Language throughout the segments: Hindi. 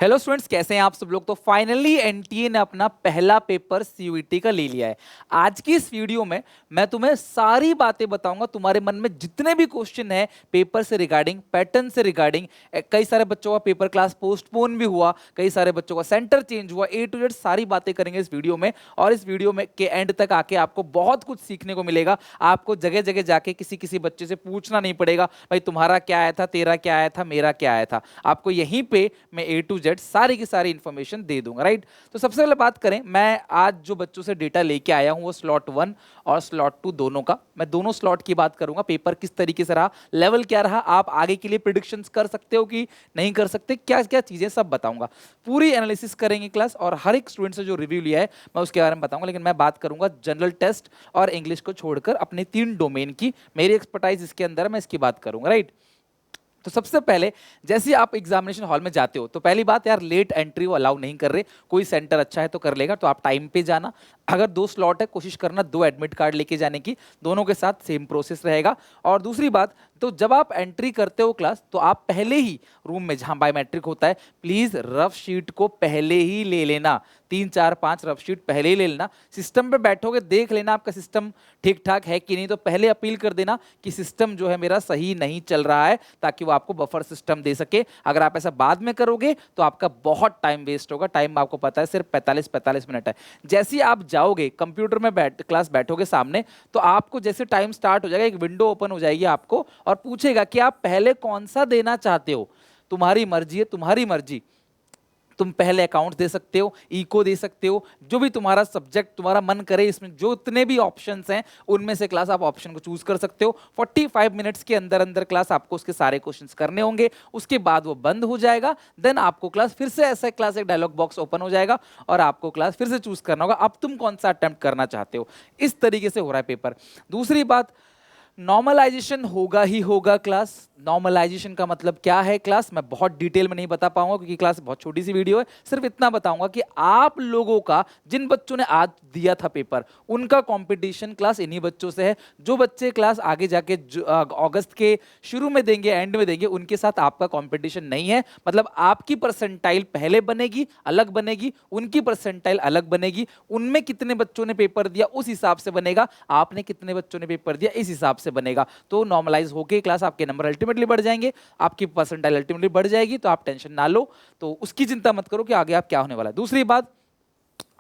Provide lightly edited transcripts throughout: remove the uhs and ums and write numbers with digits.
हेलो स्टूडेंट्स, कैसे हैं आप सब लोग। तो फाइनली एनटीए ने अपना पहला पेपर सीयूईटी का ले लिया है। आज की इस वीडियो में मैं तुम्हें सारी बातें बताऊंगा। तुम्हारे मन में जितने भी क्वेश्चन है पेपर से रिगार्डिंग, पैटर्न से रिगार्डिंग, कई सारे बच्चों का पेपर क्लास पोस्टपोन भी हुआ, कई सारे बच्चों का सेंटर चेंज हुआ, ए टू जेड सारी बातें करेंगे इस वीडियो में। और इस वीडियो में के एंड तक आके आपको बहुत कुछ सीखने को मिलेगा। आपको जगह जगह जाके किसी किसी बच्चे से पूछना नहीं पड़ेगा, भाई तुम्हारा क्या आया था, तेरा क्या आया था, मेरा क्या आया था। आपको यहीं पे मैं ए टू जेड सारी की सारी इंफॉर्मेशन दे दूंगा, राइट। तो सबसे पहले बात करें, मैं आज जो बच्चों से डेटा लेके आया हूं वो स्लॉट 1 और स्लॉट 2 दोनों का। मैं दोनों स्लॉट की बात करूंगा, पेपर किस तरीके से रहा, लेवल क्या रहा, आप आगे के लिए प्रिडिक्शंस कर सकते हो कि नहीं कर सकते, क्या क्या चीजें सब बताऊंगा। पूरी एनालिसिस करेंगे क्लास, और हर एक स्टूडेंट से जो रिव्यू लिया है मैं उसके बारे में बताऊंगा। लेकिन मैं बात करूंगा जनरल टेस्ट और इंग्लिश को छोड़कर अपने 3 डोमेन की। मेरी एक्सपर्टाइज इसके अंदर है, मैं इसकी बात करूंगा, राइट। तो सबसे पहले, जैसे आप एग्जामिनेशन हॉल में जाते हो तो पहली बात यार, लेट एंट्री वो अलाउ नहीं कर रहे। कोई सेंटर अच्छा है तो कर लेगा, तो आप टाइम पे जाना। अगर 2 स्लॉट है, कोशिश करना 2 एडमिट कार्ड लेके जाने की, दोनों के साथ सेम प्रोसेस रहेगा। और दूसरी बात, तो जब आप एंट्री करते हो क्लास, तो आप पहले ही रूम में जहां बायोमेट्रिक होता है, प्लीज रफ शीट को पहले ही ले लेना। 3 4 5 रफ शीट पहले ही ले लेना। सिस्टम पे बैठोगे, देख लेना आपका सिस्टम ठीक ठाक है कि नहीं, तो पहले अपील कर देना कि सिस्टम जो है मेरा सही नहीं चल रहा है, ताकि वो आपको बफर सिस्टम दे सके। अगर आप ऐसा बाद में करोगे तो आपका बहुत टाइम वेस्ट होगा। टाइम आपको पता है सिर्फ 45 मिनट है। जैसे ही आप जाओगे कंप्यूटर में क्लास बैठोगे सामने, तो आपको जैसे टाइम स्टार्ट हो जाएगा, एक विंडो ओपन हो जाएगी आपको और पूछेगा कि आप पहले कौन सा देना चाहते हो। तुम्हारी मर्जी है, तुम्हारी मर्जी। तुम पहले अकाउंट दे सकते हो, इको दे सकते हो, जो भी तुम्हारा सब्जेक्ट तुम्हारा मन करे, इसमें जो इतने भी ऑप्शंस हैं उनमें से क्लास आप ऑप्शन को चूज कर सकते हो। 45 मिनट्स के अंदर अंदर क्लास आपको उसके सारे क्वेश्चंस करने होंगे। उसके बाद वो बंद हो जाएगा। देन आपको क्लास फिर से ऐसा क्लास एक डायलॉग बॉक्स ओपन हो जाएगा और आपको क्लास फिर से चूज करना होगा अब तुम कौन सा अटेम्प्ट करना चाहते हो। इस तरीके से हो रहा है पेपर। दूसरी बात, नॉर्मलाइजेशन होगा ही होगा क्लास। नॉर्मलाइजेशन का मतलब क्या है क्लास, मैं बहुत डिटेल में नहीं बता पाऊंगा क्योंकि क्लास बहुत छोटी सी वीडियो है। सिर्फ इतना बताऊंगा कि आप लोगों का, जिन बच्चों ने आज दिया था पेपर, उनका कंपटीशन क्लास इन्हीं बच्चों से है। जो बच्चे क्लास आगे जाके अगस्त के शुरू में देंगे, एंड में देंगे, उनके साथ आपका कंपटीशन नहीं है। मतलब आपकी परसेंटाइल पहले बनेगी, अलग बनेगी, उनकी परसेंटाइल अलग बनेगी। उनमें कितने बच्चों ने पेपर दिया उस हिसाब से बनेगा, आपने कितने बच्चों ने पेपर दिया इस हिसाब से बनेगा। तो नॉर्मलाइज होके क्लास आपके नंबर अल्टीमेटली बढ़ जाएंगे, आपकी परसेंटाइल अल्टीमेटली बढ़ जाएगी। तो आप टेंशन ना लो, तो उसकी चिंता मत करो कि आगे आप क्या होने वाला है। दूसरी बात,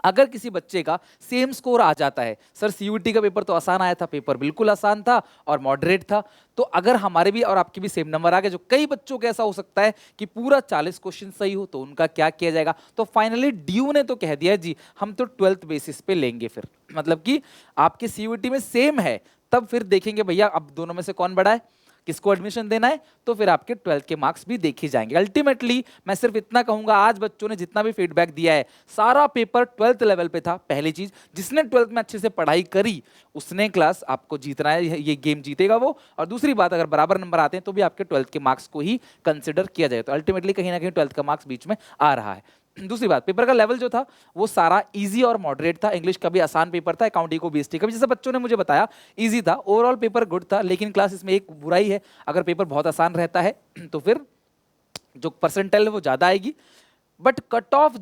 अगर किसी बच्चे का सेम स्कोर आ जाता है, सर सीयूईटी का पेपर तो आसान आया था, पेपर बिल्कुल आसान था और मॉडरेट था, तो अगर हमारे भी और आपके भी सेम नंबर आ गए, जो कई बच्चों का ऐसा हो सकता है कि पूरा 40 क्वेश्चन सही हो, तो उनका क्या किया जाएगा। तो फाइनली ड्यू ने तो कह दिया जी, हम तो 12th बेसिस पे लेंगे। फिर मतलब कि आपके सीयूईटी में सेम है, तब फिर देखेंगे भैया अब दोनों में से कौन बड़ा है, किसको एडमिशन देना है, तो फिर आपके 12th के मार्क्स भी देखे जाएंगे। अल्टीमेटली मैं सिर्फ इतना कहूंगा, आज बच्चों ने जितना भी फीडबैक दिया है, सारा पेपर 12th लेवल पे था। पहली चीज, जिसने 12th में अच्छे से पढ़ाई करी उसने क्लास आपको जीतना है, ये गेम जीतेगा वो। और दूसरी बात, अगर बराबर नंबर आते हैं तो भी आपके 12th के मार्क्स को ही कंसिडर किया जाए। तो अल्टीमेटली कहीं ना कहीं 12th का मार्क्स बीच में आ रहा है। दूसरी बात, पेपर का लेवल जो था वो सारा इजी और मॉडरेट था। इंग्लिश का भी आसान पेपर था, अकाउंट को बीएसटी का भी, जैसे बच्चों ने मुझे बताया, इजी था। ओवरऑल पेपर गुड था। लेकिन क्लास इसमें एक बुराई है, अगर पेपर बहुत आसान रहता है तो फिर जो परसेंटाइल है वो ज्यादा आएगी, बट कट ऑफ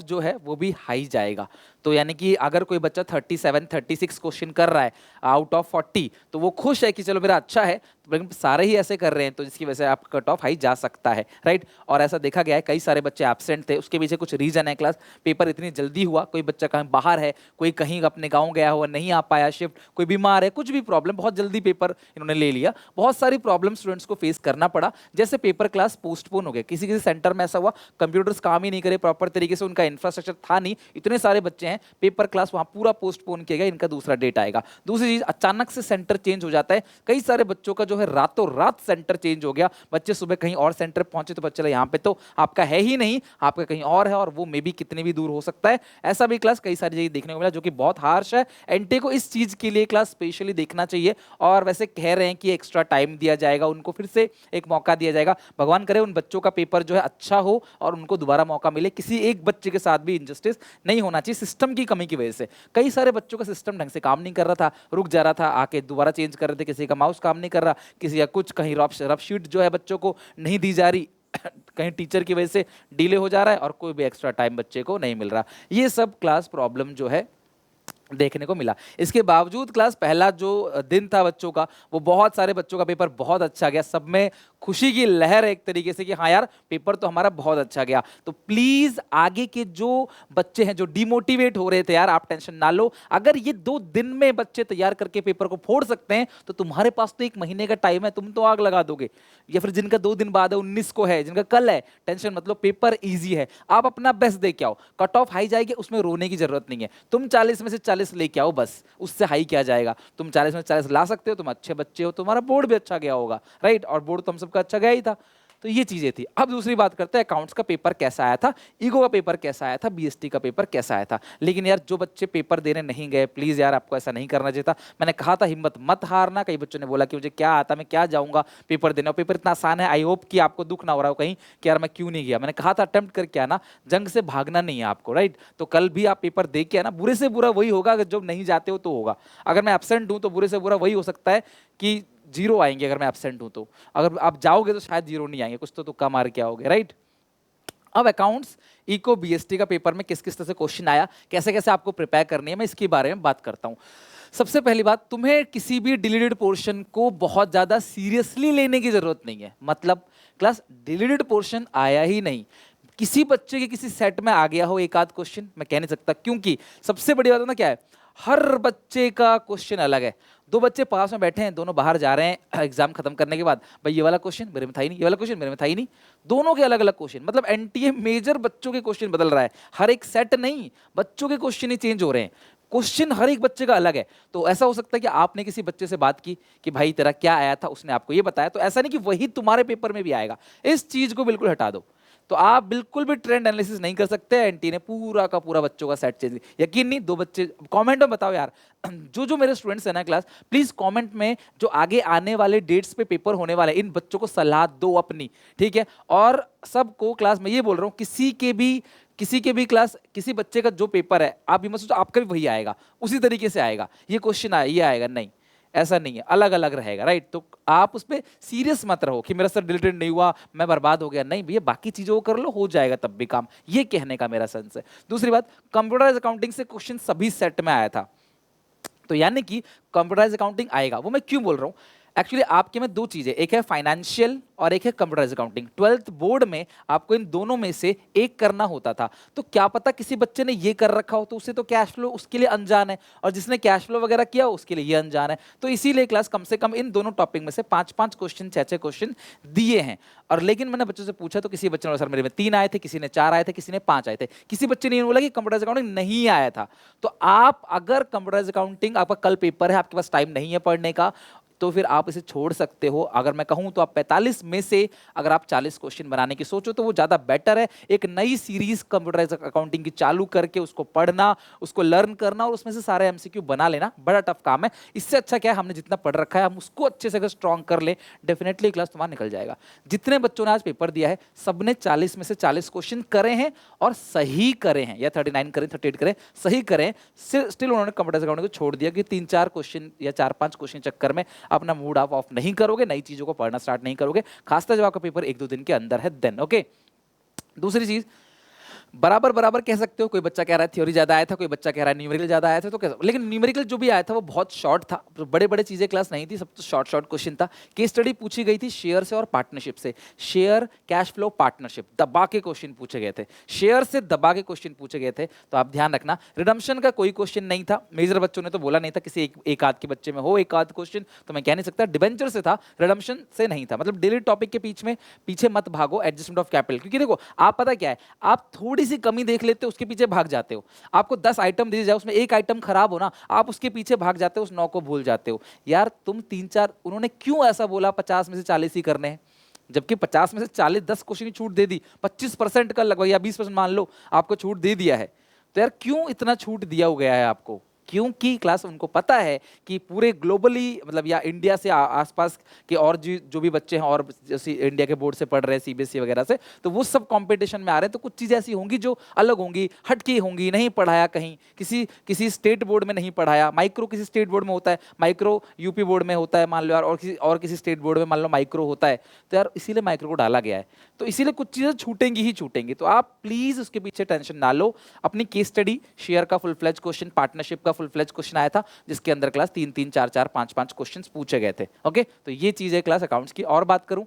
जो है वो भी हाई जाएगा। तो यानी कि अगर कोई बच्चा 37 36 क्वेश्चन कर रहा है आउट ऑफ 40, तो वो खुश है कि चलो मेरा अच्छा है, लेकिन सारे ही ऐसे कर रहे हैं, तो जिसकी वजह से आपका कट ऑफ हाई जा सकता है, राइट। और ऐसा देखा गया है, कई सारे बच्चे एब्सेंट थे, उसके पीछे कुछ रीजन है क्लास। पेपर इतनी जल्दी हुआ, कोई बच्चा कहीं बाहर है, कोई कहीं अपने गाँव गया हुआ नहीं आ पाया, शिफ्ट, कोई बीमार है, कुछ भी प्रॉब्लम, बहुत जल्दी पेपर इन्होंने ले लिया। बहुत सारी प्रॉब्लम स्टूडेंट्स को फेस करना पड़ा। जैसे पेपर क्लास पोस्टपोन हो गया, किसी किसी सेंटर में ऐसा हुआ कंप्यूटर्स काम ही नहीं करे प्रॉपर तरीके से, उनका इंफ्रास्ट्रक्चर था नहीं, इतने सारे बच्चे हैं, पेपर क्लास वहां पूरा पोस्टपोन किया गया, इनका दूसरा डेट आएगा। दूसरी चीज, अचानक से सेंटर चेंज हो जाता है। कई सारे बच्चों का जो है रातों रात सेंटर चेंज हो गया। बच्चे सुबह कहीं और सेंटर पहुंचे तो बच्चे यहाँ पे तो आपका है ही नहीं, आपका कहीं और है, और वो मे बी कितने भी दूर हो सकता है। ऐसा भी क्लास कई सारी जगह देखने को मिला, जो कि बहुत हार्श है। एनटे को इस चीज के लिए क्लास स्पेशली देखना चाहिए। और वैसे कह रहे हैं कि एक्स्ट्रा टाइम दिया जाएगा, उनको फिर से एक मौका दिया जाएगा। भगवान करे उन बच्चों का पेपर जो है अच्छा हो और उनको दोबारा मौका मिले। किसी एक बच्चे के साथ भी इनजस्टिस नहीं होना चाहिए सिस्टम की कमी की वजह से। कई सारे बच्चों का सिस्टम ढंग से काम नहीं कर रहा था, रुक जा रहा था, आके दोबारा चेंज कर रहे थे, किसी का माउस काम नहीं कर रहा, किसी का कुछ, कहीं रफ शीट जो है बच्चों को नहीं दी जा रही। कहीं टीचर की वजह से डिले हो जा रहा है और कोई भी एक्स्ट्रा टाइम बच्चे को नहीं मिल रहा। ये सब क्लास प्रॉब्लम जो है देखने को मिला। इसके बावजूद क्लास पहला जो दिन था बच्चों का, वो बहुत सारे बच्चों का पेपर बहुत अच्छा गया, सब में खुशी की लहर है एक तरीके से कि हाँ यार पेपर तो हमारा बहुत अच्छा गया। तो प्लीज आगे के जो बच्चे हैं जो डिमोटिवेट हो रहे थे यार, आप टेंशन ना लो। अगर ये 2 दिन में बच्चे तैयार करके पेपर को फोड़ सकते हैं तो तुम्हारे पास तो 1 महीने का टाइम है, तुम तो आग लगा दोगे। या फिर जिनका 2 दिन बाद है, 19 को है, जिनका कल है, टेंशन मतलब पेपर ईजी है, आप अपना बेस्ट दे के आओ। कट ऑफ हाई जाएगी, उसमें रोने की जरूरत नहीं है। तुम 40 में से 40 लेके आओ बस, उससे हाई क्या जाएगा। तुम 40 में 40 ला सकते हो, तुम अच्छे बच्चे हो, तुम्हारा बोर्ड भी अच्छा गया होगा, राइट। और बोर्ड तो हम सबका अच्छा गया ही था। तो ये चीजें थी। अब दूसरी बात करते हैं, अकाउंट्स का पेपर कैसा आया था, ईगो का पेपर कैसा आया था, बीएसटी का पेपर कैसा आया था। लेकिन यार जो बच्चे पेपर देने नहीं गए, प्लीज यार आपको ऐसा नहीं करना चाहिए था। मैंने कहा था हिम्मत मत हारना। कई बच्चों ने बोला कि मुझे क्या आता, मैं क्या जाऊंगा पेपर देने, और पेपर इतना आसान है। आई होप कि आपको दुख ना हो रहा हो कहीं कि यार मैं क्यों नहीं गया। मैंने कहा था अटेम्प्ट करके आना, जंग से भागना नहीं है आपको, राइट। तो कल भी आप पेपर दे के आना, बुरे से बुरा वही होगा, अगर जब नहीं जाते हो तो होगा। अगर मैं एब्सेंट हूं तो बुरे से बुरा वही हो सकता है कि 0 आएंगे, अगर मैं एब्सेंट हूं तो। अगर आप जाओगे तो शायद 0 नहीं आएंगे, कुछ तो तुक्का मार के आओगे, राइट। अब अकाउंट्स इको बीएसटी का पेपर में किस किस तरह से क्वेश्चन आया, कैसे कैसे आपको प्रिपेयर करनी है, मैं इसके बारे में बात करता हूं। सबसे पहली बात, तुम्हें किसी भी डिलीटेड पोर्शन को बहुत ज्यादा सीरियसली लेने की जरूरत नहीं है। मतलब क्लास डिलीटेड पोर्शन आया ही नहीं, किसी बच्चे के किसी सेट में आ गया हो एक आध क्वेश्चन, मैं कह नहीं सकता, क्योंकि सबसे बड़ी बात ना क्या है, हर बच्चे का क्वेश्चन अलग है। 2 बच्चे पास में बैठे हैं, दोनों बाहर जा रहे हैं एग्जाम खत्म करने के बाद, भाई ये वाला क्वेश्चन मेरे में था ही नहीं, ये वाला क्वेश्चन मेरे में था ही नहीं। दोनों के अलग अलग क्वेश्चन, मतलब एनटीए मेजर बच्चों के क्वेश्चन बदल रहा है, हर एक सेट नहीं, बच्चों के क्वेश्चन ही चेंज हो रहे हैं। क्वेश्चन हर एक बच्चे का अलग है। तो ऐसा हो सकता है कि आपने किसी बच्चे से बात की कि भाई तेरा क्या आया था, उसने आपको ये बताया, तो ऐसा नहीं कि वही तुम्हारे पेपर में भी आएगा। इस चीज को बिल्कुल हटा दो। तो आप बिल्कुल भी ट्रेंड एनालिसिस नहीं कर सकते। एनटी ने पूरा का पूरा बच्चों का सेट चेंज, यकीन नहीं। 2 बच्चे कमेंट में बताओ यार, जो मेरे स्टूडेंट्स हैं ना क्लास, प्लीज कमेंट में जो आगे आने वाले डेट्स पे पेपर होने वाले इन बच्चों को सलाह दो अपनी, ठीक है। और सबको क्लास में ये बोल रहा हूँ, किसी के भी क्लास, किसी बच्चे का जो पेपर है, आप ये मत सोचो आपका भी वही आएगा, उसी तरीके से आएगा, ये क्वेश्चन आया ये आएगा, नहीं, ऐसा नहीं है, अलग अलग रहेगा, राइट। तो आप उस पर सीरियस मत रहो कि मेरा सर डिलीटेड नहीं हुआ, मैं बर्बाद हो गया, नहीं भैया, बाकी चीजों को कर लो, हो जाएगा तब भी काम, ये कहने का मेरा सेंस है। दूसरी बात, कंप्यूटराइज अकाउंटिंग से क्वेश्चन सभी सेट में आया था, तो यानी कि कंप्यूटराइज अकाउंटिंग आएगा। वो मैं क्यों बोल रहा हूं, एक्चुअली आपके में 2 चीजें, एक है फाइनेंशियल और एक है कंप्यूटराइज अकाउंटिंग। 12th बोर्ड में आपको इन दोनों में से एक करना होता था। तो क्या पता किसी बच्चे ने ये कर रखा हो, तो उसे तो कैश फ्लो उसके लिए अनजान है, और जिसने कैश फ्लो वगैरह किया उसके लिए ये अनजान है। तो इसीलिए क्लास कम से कम इन दोनों टॉपिक में से 5-5 क्वेश्चन, 6-6 क्वेश्चन दिए हैं। और लेकिन मैंने बच्चों से पूछा तो किसी बच्चे ने, सर मेरे में 3 आए थे, किसी ने 4 आए थे, किसी ने 5 आए थे, किसी बच्चे ने बोला कि कंप्यूटराइज अकाउंटिंग नहीं आया था। तो आप अगर कंप्यूटराइज अकाउंटिंग, आपका कल पेपर है, आपके पास टाइम नहीं है पढ़ने का, तो फिर आप इसे छोड़ सकते हो। अगर मैं कहूं तो आप 45 में से अगर आप 40 क्वेश्चन बनाने की सोचो तो वो ज्यादा बेटर है। एक नई सीरीज कंप्यूटराइज अकाउंटिंग की चालू करके उसको पढ़ना, उसको लर्न करना और उसमें से सारे एमसीक्यू बना लेना बड़ा टफ काम है। इससे अच्छा क्या है, हमने जितना पढ़ रखा है हम उसको अच्छे से अगर स्ट्रॉन्ग कर ले, डेफिनेटली क्लास तुम्हारा निकल जाएगा। जितने बच्चों ने आज पेपर दिया है सबने 40 में से 40 क्वेश्चन करे हैं और सही करे हैं, या 39 करें 38 करें, सही करें। स्टिल उन्होंने कंप्यूटराइज अकाउंटिंग को छोड़ दिया कि 3-4 क्वेश्चन या 4-5 क्वेश्चन चक्कर में अपना मूड आप ऑफ नहीं करोगे, नई चीजों को पढ़ना स्टार्ट नहीं करोगे, खासकर जब आपका पेपर 1-2 दिन के अंदर है देन, ओके। दूसरी चीज, बराबर बराबर कह सकते हो। कोई बच्चा कह रहा है थ्योरी ज्यादा आया था, कोई बच्चा कह रहा है न्यूमेरिकल ज्यादा आया था, तो कैसा, लेकिन न्यूमेरिकल जो भी आया था वो बहुत शॉर्ट था, तो बड़े बड़े चीजें क्लास नहीं थी, सब तो शॉर्ट शॉर्ट क्वेश्चन था। केस स्टडी पूछी गई थी शेयर से और पार्टनरशिप से, शेयर, कैश फ्लो, पार्टनरशिप, दबा के क्वेश्चन पूछे गए थे, शेयर से दबा के क्वेश्चन पूछे गए थे। तो आप ध्यान रखना, रिडम्पशन का कोई क्वेश्चन नहीं था, मेजर बच्चों ने तो बोला नहीं था, किसी एक आध के बच्चे में हो एक आध क्वेश्चन, तो मैं कह नहीं सकता। डिबेंचर से था, रिडम्पशन से नहीं था। मतलब डेली टॉपिक के पीछे मत भागो, एडजस्टमेंट ऑफ कैपिटल, क्योंकि देखो आप पता क्या है, आप थोड़ी सी कमी देख लेते हो उसके पीछे भाग जाते हो। आपको 10 आइटम दिए जाए, उसमें एक आइटम खराब हो ना, आप उसके पीछे भाग जाते हो, उस 9 को भूल जाते हो। यार तुम 3-4, उन्होंने क्यों ऐसा बोला 50 में से 40 ही करने हैं, जबकि 50 में से 40, 10 क्वेश्चन की छूट दे दी, 25% का लगभग या 20% मान लो आपको छूट दे दिया है। तो यार क्यों इतना छूट दिया गया है आपको, क्योंकि क्लास उनको पता है कि पूरे ग्लोबली, मतलब या इंडिया से आसपास के और जो भी बच्चे हैं, और जैसे इंडिया के बोर्ड से पढ़ रहे हैं, सीबीएसई वगैरह से, तो वो सब कंपटीशन में आ रहे हैं। तो कुछ चीज़ें ऐसी होंगी जो अलग होंगी, हटकी होंगी, नहीं पढ़ाया कहीं, किसी स्टेट बोर्ड में नहीं पढ़ाया। माइक्रो किसी स्टेट बोर्ड में होता है, माइक्रो यूपी बोर्ड में होता है मान लो यार, और किसी स्टेट बोर्ड में मान लो माइक्रो होता है, तो यार इसीलिए माइक्रो को डाला गया है। तो इसीलिए कुछ चीज़ें छूटेंगी ही छूटेंगी, तो आप प्लीज़ उसके पीछे टेंशन ना लो। अपनी केस स्टडी, शेयर का फुल फ्लेज क्वेश्चन, पार्टनरशिप का फुल फ्लेज क्वेश्चन आया था जिसके अंदर क्लास 3-3, 4-4, 5-5 क्वेश्चन पूछे गए थे। ओके, तो ये चीज़ है क्लास अकाउंट्स की। और बात करूँ,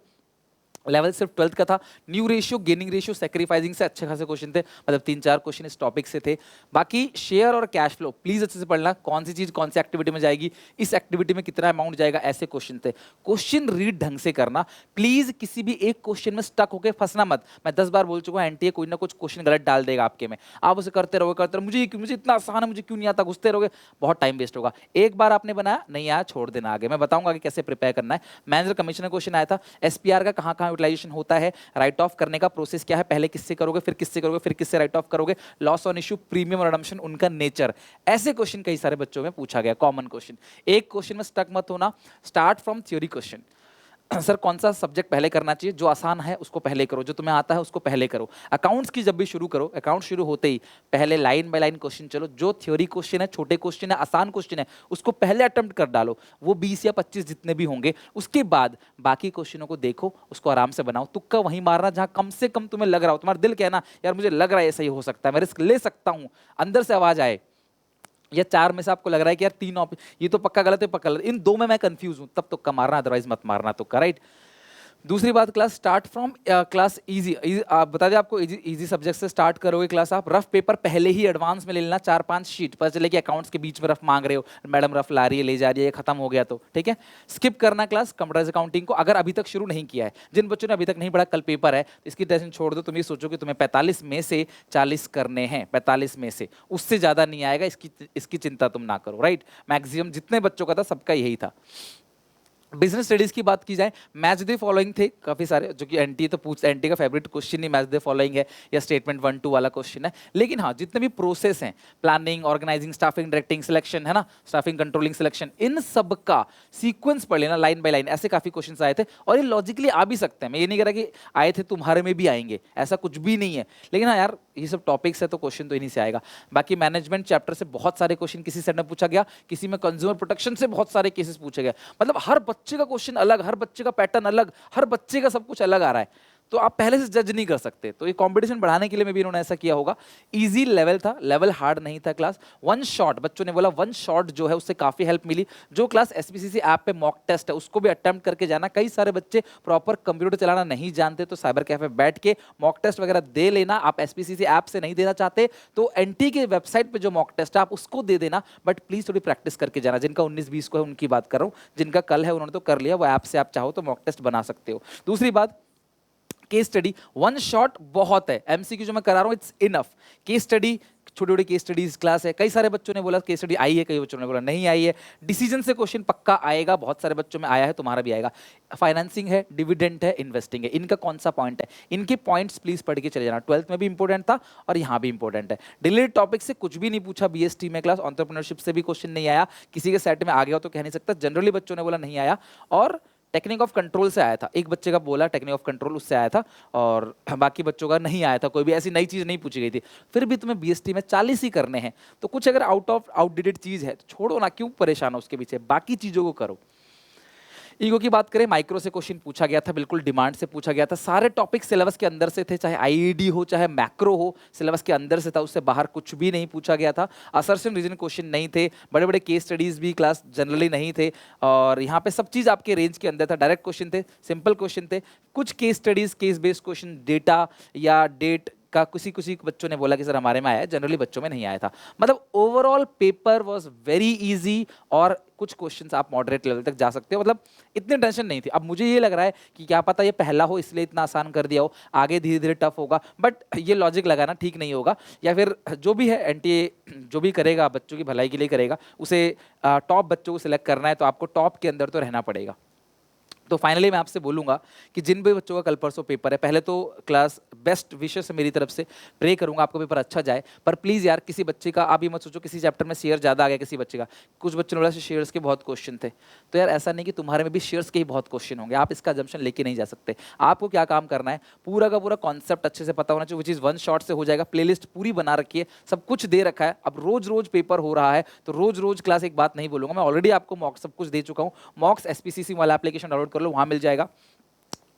लेवल सिर्फ 12th का था। New ratio, gaining ratio, sacrificing से अच्छे खासे क्वेश्चन थे, मतलब 3-4 क्वेश्चन इस टॉपिक से थे। बाकी शेयर और कैश फ्लो प्लीज अच्छे से पढ़ना, कौन सी चीज कौन सी एक्टिविटी में जाएगी, इस एक्टिविटी में कितना अमाउंट जाएगा, ऐसे क्वेश्चन थे। क्वेश्चन रीड ढंग से करना प्लीज, किसी भी एक क्वेश्चन में स्टक होकर फंसना मत। मैं 10 बार बोल चुका हूँ, एनटीए कोई ना कुछ क्वेश्चन गलत डाल देगा आपके में, आप उसे करते रहोगे, मुझे इतना आसान है, मुझे क्यों नहीं आता, घुसते रहोगे, बहुत टाइम वेस्ट होगा। एक बार आपने बनाया, नहीं आया, छोड़ देना, आगे मैं बताऊंगा कि कैसे प्रिपेयर करना है। मैनेजर कमिश्नर क्वेश्चन आया था, एसपीआर का कहाँ कहाँ यूटिलाइजेशन होता है, राइट ऑफ करने का प्रोसेस क्या है, पहले किससे करोगे, फिर किससे करोगे, फिर किससे राइट ऑफ करोगे, लॉस ऑन इश्यू, प्रीमियम और रिडम्पशन, उनका नेचर, ऐसे क्वेश्चन कई सारे बच्चों में पूछा गया, कॉमन क्वेश्चन। एक क्वेश्चन में स्टक मत होना, start from theory question. Sir कौन सा सब्जेक्ट पहले करना चाहिए, जो आसान है उसको पहले करो, जो तुम्हें आता है उसको पहले करो। अकाउंट्स की जब भी शुरू करो, अकाउंट शुरू होते ही पहले लाइन बाय लाइन क्वेश्चन चलो, जो थ्योरी क्वेश्चन है, छोटे क्वेश्चन है, आसान क्वेश्चन है, उसको पहले अटेम्प्ट कर डालो, वो 20 या 25 जितने भी होंगे, उसके बाद बाकी क्वेश्चनों को देखो, उसको आराम से बनाओ। तुक्का वहीं मारना जहां कम से कम तुम्हें लग रहा हो, तुम्हारा दिल कहना यार मुझे लग रहा है ऐसा ही हो सकता है, मैं रिस्क ले सकता हूं, अंदर से आवाज आए, या 4 में से आपको लग रहा है कि यार 3 ऑप्शन, ये तो पक्का गलत है, पक्का गलत, इन 2 में मैं कंफ्यूज हूं, तब तुक्का मारना, अदरवाइज मत मारना तुक्का, राइट। दूसरी बात, class start from class easy, आप बता दें आपको इजी सब्जेक्ट से स्टार्ट करोगे क्लास, आप रफ पेपर पहले ही एडवांस में ले लेना, 4-5 शीट, पता चले कि अकाउंट्स के बीच में रफ मांग रहे हो, मैडम रफ ला रही है, ले जा रही है, खत्म हो गया तो ठीक है, स्किप करना क्लास कंप्यूटराइज अकाउंटिंग को, अगर अभी तक शुरू नहीं किया है। जिन बच्चों ने अभी तक नहीं पढ़ा, कल पेपर है, तो इसकी टेंशन छोड़ दो, तुम ये सोचो कि तुम्हें 45 में से 40 करने हैं, 45 में से, उससे ज्यादा नहीं आएगा, इसकी चिंता तुम ना करो, राइट। मैक्सिमम जितने बच्चों का था सबका यही था। बिजनेस स्टडीज की बात की जाए, मैच द फॉलोइंग थे काफी सारे, जो कि एनटी तो पूछ, एनटी का favourite question he match the following है, या स्टेटमेंट 1-2 वाला क्वेश्चन है। लेकिन हाँ, जितने भी प्रोसेस हैं, planning, organising, staffing, directing, selection, है ना, स्टाफिंग, कंट्रोलिंग, सिलेक्शन, इन सब का सीक्वेंस पढ़ लेना लाइन बाय लाइन, ऐसे काफी क्वेश्चन आए थे, और ये लॉजिकली आ भी सकते हैं, मैं ये नहीं कह रहा कि आए थे तुम्हारे में भी आएंगे, ऐसा कुछ भी नहीं है, लेकिन हाँ यार ये सब टॉपिक्स है तो क्वेश्चन तो इन्हीं से आएगा। बाकी मैनेजमेंट चैप्टर से बहुत सारे क्वेश्चन किसी सेट में पूछा गया, किसी में कंज्यूमर प्रोटेक्शन से बहुत सारे केसेस पूछे गए, मतलब हर बच्चे का क्वेश्चन अलग, हर बच्चे का पैटर्न अलग, हर बच्चे का सब कुछ अलग आ रहा है, तो आप पहले से जज नहीं कर सकते। तो ये कंपटीशन बढ़ाने के लिए में भी इन्होंने ऐसा किया होगा। इजी लेवल था, लेवल हार्ड नहीं था क्लास। वन शॉट, बच्चों ने बोला वन शॉट जो है उससे काफी हेल्प मिली। जो क्लास एसपीसीसी ऐप पे मॉक टेस्ट है उसको भी अटेम्प्ट करके जाना। कई सारे बच्चे प्रॉपर कंप्यूटर चलाना नहीं जानते, तो साइबर कैफे बैठ के मॉक टेस्ट वगैरह दे लेना। आप एसपीसीसी ऐप से नहीं देना चाहते तो एनटी के वेबसाइट पे जो मॉक टेस्ट है आप उसको दे देना, बट प्लीज थोड़ी प्रैक्टिस करके जाना। जिनका 19-20 को है उनकी बात कर रहा हूँ, जिनका कल है उन्होंने तो कर लिया, वो ऐप से आप चाहो तो मॉक टेस्ट बना सकते हो। दूसरी बात, केस स्टडी वन शॉट बहुत है, एमसीक्यू जो मैं करा रहा हूं इट्स इनफ। केस स्टडी, छोटी छोटी केस स्टडीज क्लास है। कई सारे बच्चों ने बोला केस स्टडी आई है, कई बच्चों ने बोला नहीं आई है। डिसीजन से क्वेश्चन पक्का आएगा, बहुत सारे बच्चों में आया है, तुम्हारा भी आएगा। फाइनेंसिंग है, डिविडेंड है, इन्वेस्टिंग है, इनका कौन सा पॉइंट है, इनके पॉइंट्स प्लीज पढ़ के चले जाना। 12th में भी इंपॉर्टेंट था और यहाँ भी इंपॉर्टेंट है। डिलीटेड टॉपिक से कुछ भी नहीं पूछा बीएसटी में क्लास, एंटरप्रेन्योरशिप से भी क्वेश्चन नहीं आया। किसी के सेट में आ गया तो कह नहीं सकता, जनरली बच्चों ने बोला नहीं आया। और टेक्निक ऑफ कंट्रोल से आया था, एक बच्चे का बोला टेक्निक ऑफ कंट्रोल उससे आया था, और बाकी बच्चों का नहीं आया था। कोई भी ऐसी नई चीज नहीं पूछी गई थी। फिर भी तुम्हें बीएसटी में 40 ही करने हैं, तो कुछ अगर आउटडेटेड चीज है तो छोड़ो ना, क्यों परेशान हो उसके पीछे, बाकी चीजों को करो। ईगो की बात करें, माइक्रो से क्वेश्चन पूछा गया था, बिल्कुल डिमांड से पूछा गया था। सारे टॉपिक सिलेबस के अंदर से थे, चाहे आईईडी हो चाहे मैक्रो हो, सिलेबस के अंदर से था, उससे बाहर कुछ भी नहीं पूछा गया था। असर्शन रीजन क्वेश्चन नहीं थे, बड़े बड़े केस स्टडीज भी क्लास जनरली नहीं थे, और यहाँ पे सब चीज़ आपके रेंज के अंदर था। डायरेक्ट क्वेश्चन थे, सिंपल क्वेश्चन थे, कुछ case studies, case based question, data या डेट का किसी बच्चों ने बोला कि सर हमारे में आया है, जनरली बच्चों में नहीं आया था। मतलब overall paper was very easy, और कुछ क्वेश्चंस आप मॉडरेट लेवल तक जा सकते हो, मतलब इतनी टेंशन नहीं थी। अब मुझे ये लग रहा है कि क्या पता ये पहला हो इसलिए इतना आसान कर दिया हो, आगे धीरे धीरे टफ होगा, बट ये लॉजिक लगाना ठीक नहीं होगा। या फिर जो भी है एनटीए जो भी करेगा बच्चों की भलाई के लिए करेगा, उसे टॉप बच्चों को सिलेक्ट करना है, तो आपको टॉप के अंदर तो रहना पड़ेगा। तो फाइनली मैं आपसे बोलूंगा कि जिन भी बच्चों का कल परसों पेपर है, पहले तो क्लास बेस्ट विशेष मेरी तरफ से प्रे करूंगा आपका पेपर अच्छा जाए, पर प्लीज़ यार किसी बच्चे का आप ये मत सोचो किसी चैप्टर में शेयर ज़्यादा आ गया किसी बच्चे का। कुछ बच्चों ने बोला शेयर्स के बहुत क्वेश्चन थे, तो यार ऐसा नहीं कि तुम्हारे में भी शेयर्स के ही बहुत क्वेश्चन होंगे, आप इसका जम्पशन लेके नहीं जा सकते। आपको क्या काम करना है, पूरा का पूरा कॉन्सेप्ट अच्छे से पता होना चाहिए, वो चीज़ वन शॉट से हो जाएगा। प्लेलिस्ट पूरी बना रखी है, सब कुछ दे रखा है। अब रोज रोज पेपर हो रहा है तो रोज रोज क्लास एक बात नहीं बोलूंगा, मैं ऑलरेडी आपको मॉक्स सब कुछ दे चुका हूँ। मॉक्स एसपीसीसी वाला एप्लीकेशन डाउनलोड कर लो, वहाँ मिल जाएगा।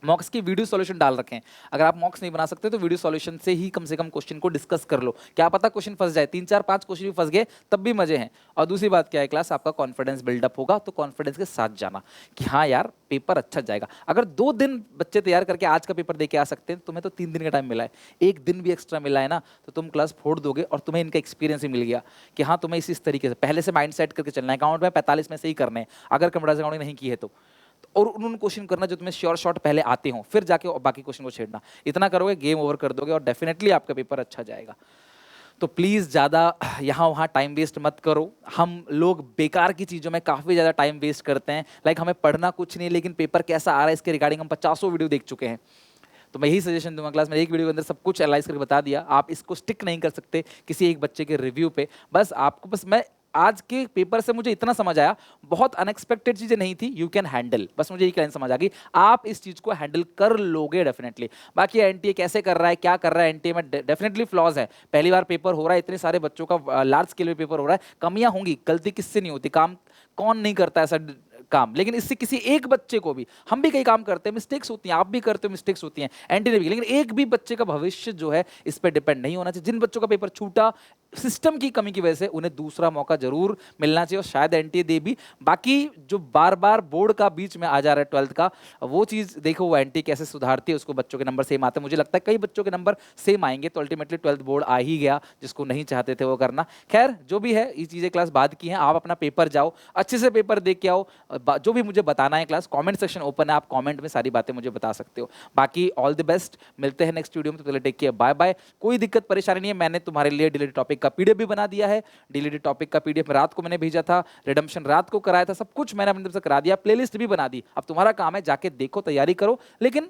मॉक्स की वीडियो सॉल्यूशन डाल रखे हैं। अगर आप मॉक्स नहीं बना सकते तो वीडियो सॉल्यूशन से ही कम से कम क्वेश्चन को डिस्कस कर लो, क्या पता क्वेश्चन फंस जाए, 3 4 5 क्वेश्चन भी फंस गए तब भी मजे हैं। और दूसरी बात क्या है क्लास, आपका कॉन्फिडेंस बिल्डअप होगा, तो कॉन्फिडेंस के साथ जाना कि हाँ यार पेपर अच्छा जाएगा। अगर 2 दिन बच्चे तैयार करके आज का पेपर दे के आ सकते हैं, तुम्हें तो 3 दिन का टाइम मिला है, 1 दिन भी एक्स्ट्रा मिला है ना, तो तुम क्लास फोड़ दोगे और तुम्हें इनका एक्सपीरियंस ही मिल गया कि हाँ तुम्हें इस तरीके से पहले से माइंड सेट करके चलना है। अकाउंट में 45 में से ही करने हैं अगर कंप्यूटर अकाउंटिंग नहीं की है तो, और उन क्वेश्चन करना जो तुम्हें श्योर शॉट पहले आते हो, फिर जाके बाकी क्वेश्चन को छेड़ना। इतना करोगे गेम ओवर कर दोगे और डेफिनेटली आपका पेपर अच्छा जाएगा। तो प्लीज़ ज़्यादा यहाँ वहाँ टाइम वेस्ट मत करो। हम लोग बेकार की चीज़ों में काफ़ी ज़्यादा टाइम वेस्ट करते हैं, लाइक हमें पढ़ना कुछ नहीं लेकिन पेपर कैसा आ रहा है इसके रिगार्डिंग हम 50 वीडियो देख चुके हैं। तो मैं यही सजेशन दूंगा क्लास में, एक वीडियो के अंदर सब कुछ एनालाइज करके बता दिया, आप इसको स्टिक नहीं कर सकते किसी एक बच्चे के रिव्यू पे। बस आपको, बस मैं आज के पेपर से मुझे इतना समझ आया, बहुत अनएक्सपेक्टेड चीजें नहीं थी, यू कैन हैंडल, बस मुझे ये समझ आ गई आप इस चीज को हैंडल कर लोगे डेफिनेटली। बाकी एनटीए कैसे कर रहा है, क्या कर रहा है, एनटीए में डेफिनेटली फ्लॉज है, पहली बार पेपर हो रहा है, इतने सारे बच्चों का लार्ज स्केल में पेपर हो रहा है, कमियां होंगी, गलती किससे नहीं होती, काम कौन नहीं करता ऐसा काम, लेकिन इससे किसी एक बच्चे को भी, हम भी कई काम करते हैं, मिस्टेक्स होती हैं, आप भी करते हो, मिस्टेक्स होती हैं, एंटी ने भी, लेकिन एक भी बच्चे का भविष्य जो है इस पर डिपेंड नहीं होना चाहिए। जिन बच्चों का पेपर छूटा सिस्टम की कमी की वजह से, उन्हें दूसरा मौका जरूर मिलना चाहिए, और शायद एनटीए दे भी। बाकी जो बार बार बोर्ड का बीच में आ जा रहा है 12th का, वो चीज़ देखो वो एनटीए कैसे सुधारती है, उसको बच्चों के नंबर सेम आते हैं। मुझे लगता है कई बच्चों के नंबर सेम आएंगे, तो अल्टीमेटली 12th बोर्ड आ ही गया, जिसको नहीं चाहते थे वो करना। खैर जो भी है, ये चीज़ें क्लास बाद की हैं, आप अपना पेपर जाओ, अच्छे से पेपर दे के आओ। जो भी मुझे बताना है क्लास, कमेंट सेक्शन ओपन है, आप कमेंट में सारी बातें मुझे बता सकते हो। बाकी ऑल द बेस्ट, मिलते हैं नेक्स्ट वीडियो में, तो टेक केयर, बाय बाय। कोई दिक्कत परेशानी नहीं है, मैंने तुम्हारे लिए डिलीटेड टॉपिक का पीडीएफ भी बना दिया है, डिलीटेड टॉपिक का पीडीएफ रात को मैंने भेजा था, रिडम्पशन रात को कराया था, सब कुछ मैंने अपनी तरफ से करा दिया, प्लेलिस्ट भी बना दी। अब तुम्हारा काम है जाके देखो, तैयारी करो, लेकिन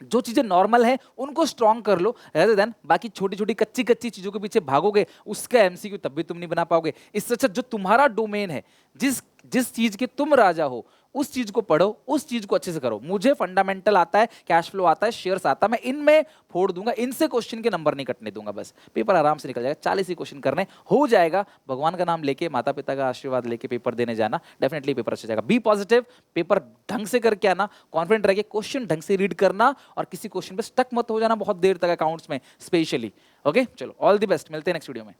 जो चीजें नॉर्मल है उनको स्ट्रॉन्ग कर लो, रेदर देन बाकी छोटी छोटी कच्ची कच्ची चीजों के पीछे भागोगे, उसका एमसीक्यू तब भी तुम नहीं बना पाओगे। इससे अच्छा जो तुम्हारा डोमेन है, जिस जिस चीज के तुम राजा हो, उस चीज को पढ़ो, उस चीज को अच्छे से करो। मुझे फंडामेंटल आता है, कैश फ्लो आता है, शेयर्स आता है, मैं इनमें फोड़ दूंगा, इनसे क्वेश्चन के नंबर नहीं कटने दूंगा, बस पेपर आराम से निकल जाएगा। 40 ही क्वेश्चन करने हो जाएगा, भगवान का नाम लेके, माता पिता का आशीर्वाद लेके पेपर देने जाना, डेफिनेटली पेपर अच्छा जाएगा। बी पॉजिटिव, पेपर ढंग से करके आना, कॉन्फिडेंट रह के क्वेश्चन ढंग से रीड करना, और किसी क्वेश्चन पे स्टक मत हो जाना बहुत देर तक अकाउंट्स में स्पेशली। ओके चलो, ऑल द बेस्ट, मिलते हैं नेक्स्ट वीडियो में।